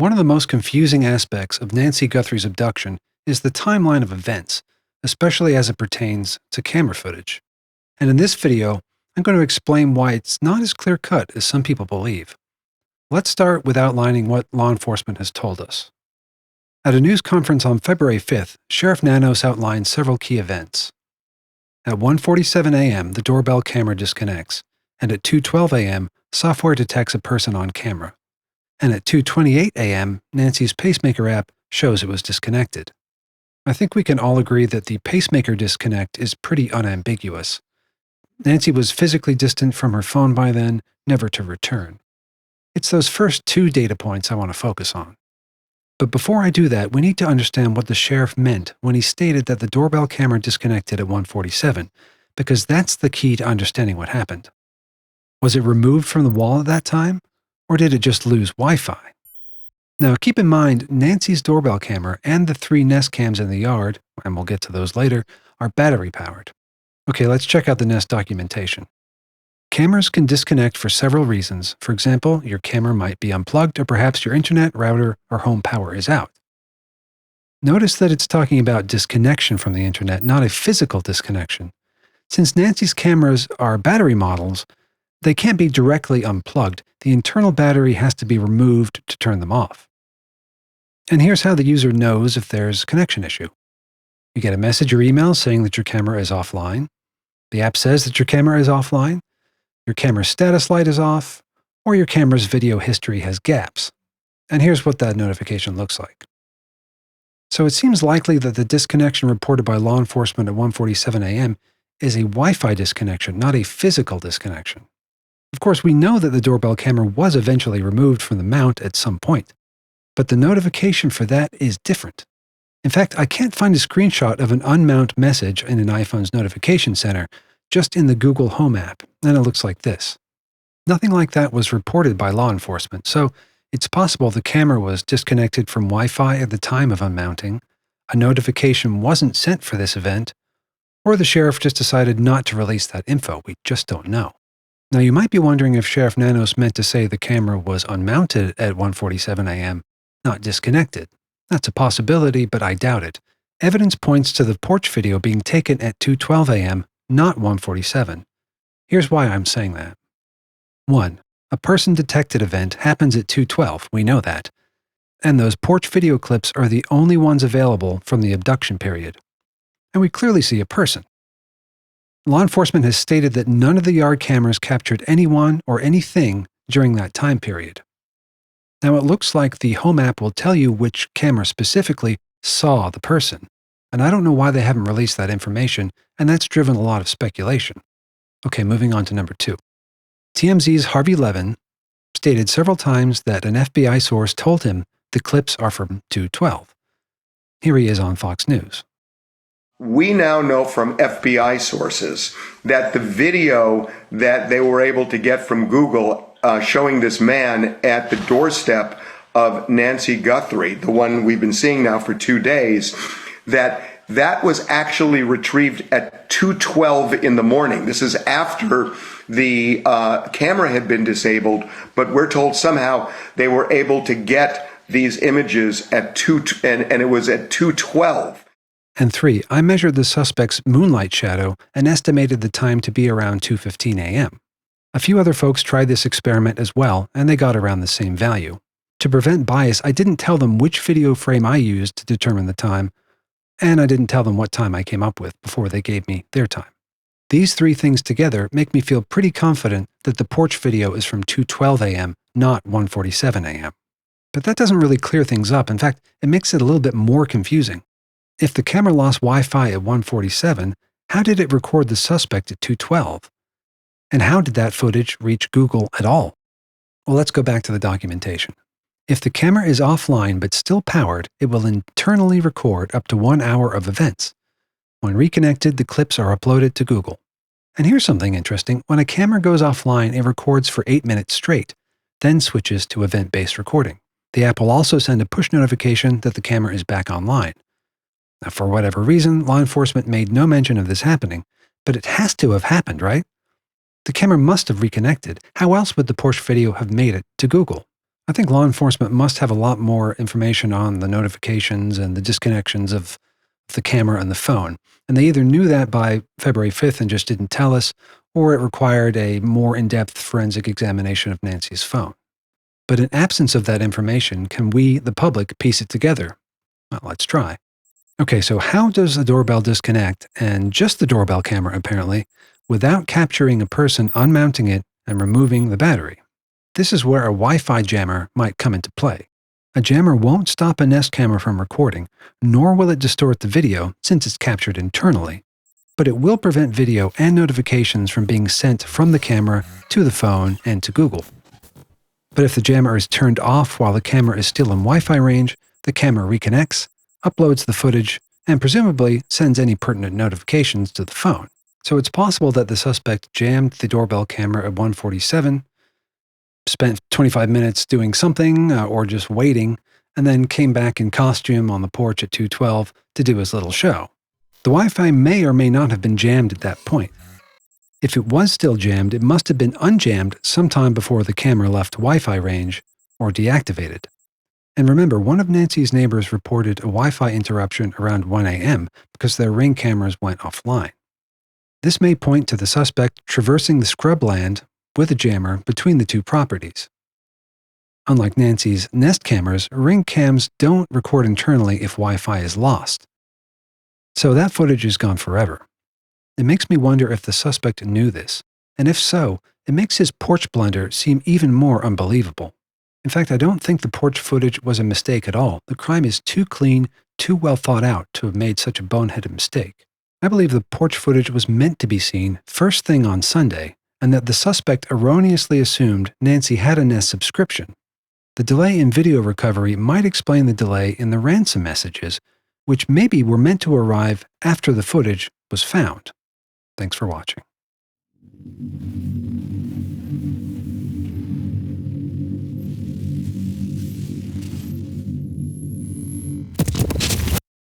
One of the most confusing aspects of Nancy Guthrie's abduction is the timeline of events, especially as it pertains to camera footage. And in this video, I'm going to explain why it's not as clear-cut as some people believe. Let's start with outlining what law enforcement has told us. At a news conference on February 5th, Sheriff Nanos outlined several key events. At 1:47 a.m., the doorbell camera disconnects, and at 2:12 a.m., software detects a person on camera. And at 2:28 a.m., Nancy's pacemaker app shows it was disconnected. I think we can all agree that the pacemaker disconnect is pretty unambiguous. Nancy was physically distant from her phone by then, never to return. It's those first two data points I want to focus on. But before I do that, we need to understand what the sheriff meant when he stated that the doorbell camera disconnected at 1:47, because that's the key to understanding what happened. Was it removed from the wall at that time? Or did it just lose Wi-Fi? Now keep in mind, Nancy's doorbell camera and the 3 Nest cams in the yard, and we'll get to those later, are battery powered. Okay, let's check out the Nest documentation. Cameras can disconnect for several reasons. For example, your camera might be unplugged, or perhaps your internet, router, or home power is out. Notice that it's talking about disconnection from the internet, not a physical disconnection. Since Nancy's cameras are battery models, they can't be directly unplugged. The internal battery has to be removed to turn them off. And here's how the user knows if there's a connection issue. You get a message or email saying that your camera is offline. The app says that your camera is offline. Your camera's status light is off, or your camera's video history has gaps. And here's what that notification looks like. So it seems likely that the disconnection reported by law enforcement at 1:47 a.m. is a Wi-Fi disconnection, not a physical disconnection. Of course, we know that the doorbell camera was eventually removed from the mount at some point, but the notification for that is different. In fact, I can't find a screenshot of an unmount message in an iPhone's notification center, just in the Google Home app, and it looks like this. Nothing like that was reported by law enforcement, so it's possible the camera was disconnected from Wi-Fi at the time of unmounting, a notification wasn't sent for this event, or the sheriff just decided not to release that info. We just don't know. Now, you might be wondering if Sheriff Nanos meant to say the camera was unmounted at 1:47 a.m., not disconnected. That's a possibility, but I doubt it. Evidence points to the porch video being taken at 2:12 a.m., not 1:47. Here's why I'm saying that. 1. A person detected event happens at 2:12, we know that. And those porch video clips are the only ones available from the abduction period. And we clearly see a person. Law enforcement has stated that none of the yard cameras captured anyone or anything during that time period. Now it looks like the home app will tell you which camera specifically saw the person, and I don't know why they haven't released that information, and that's driven a lot of speculation. Okay, moving on to number 2. TMZ's Harvey Levin stated several times that an FBI source told him the clips are from 2:12. Here he is on Fox News. We now know from FBI sources that the video that they were able to get from Google showing this man at the doorstep of Nancy Guthrie, the one we've been seeing now for 2 days, that was actually retrieved at 2:12 in the morning. This is after the camera had been disabled, but we're told somehow they were able to get these images at and it was at 2:12. And 3, I measured the suspect's moonlight shadow and estimated the time to be around 2:15 a.m. A few other folks tried this experiment as well, and they got around the same value. To prevent bias, I didn't tell them which video frame I used to determine the time, and I didn't tell them what time I came up with before they gave me their time. These 3 things together make me feel pretty confident that the porch video is from 2:12 a.m., not 1:47 a.m. But that doesn't really clear things up. In fact, it makes it a little bit more confusing. If the camera lost Wi-Fi at 1:47, how did it record the suspect at 2:12? And how did that footage reach Google at all? Well, let's go back to the documentation. If the camera is offline but still powered, it will internally record up to 1 hour of events. When reconnected, the clips are uploaded to Google. And here's something interesting. When a camera goes offline, it records for 8 minutes straight, then switches to event-based recording. The app will also send a push notification that the camera is back online. Now, for whatever reason, law enforcement made no mention of this happening, but it has to have happened, right? The camera must have reconnected. How else would the porch video have made it to Google? I think law enforcement must have a lot more information on the notifications and the disconnections of the camera and the phone. And they either knew that by February 5th and just didn't tell us, or it required a more in-depth forensic examination of Nancy's phone. But in absence of that information, can we, the public, piece it together? Well, let's try. Okay, so how does the doorbell disconnect, and just the doorbell camera apparently, without capturing a person unmounting it and removing the battery? This is where a Wi-Fi jammer might come into play. A jammer won't stop a Nest camera from recording, nor will it distort the video since it's captured internally. But it will prevent video and notifications from being sent from the camera to the phone and to Google. But if the jammer is turned off while the camera is still in Wi-Fi range, the camera reconnects, uploads the footage, and presumably sends any pertinent notifications to the phone. So it's possible that the suspect jammed the doorbell camera at 1:47, spent 25 minutes doing something or just waiting, and then came back in costume on the porch at 2:12 to do his little show. The Wi-Fi may or may not have been jammed at that point. If it was still jammed, it must have been unjammed sometime before the camera left Wi-Fi range or deactivated. And remember, one of Nancy's neighbors reported a Wi-Fi interruption around 1 a.m. because their Ring cameras went offline. This may point to the suspect traversing the scrubland with a jammer between the two properties. Unlike Nancy's Nest cameras, Ring cams don't record internally if Wi-Fi is lost. So that footage is gone forever. It makes me wonder if the suspect knew this, and if so, it makes his porch blunder seem even more unbelievable. In fact, I don't think the porch footage was a mistake at all. The crime is too clean, too well thought out to have made such a boneheaded mistake. I believe the porch footage was meant to be seen first thing on Sunday, and that the suspect erroneously assumed Nancy had a Nest subscription. The delay in video recovery might explain the delay in the ransom messages, which maybe were meant to arrive after the footage was found. Thanks for watching.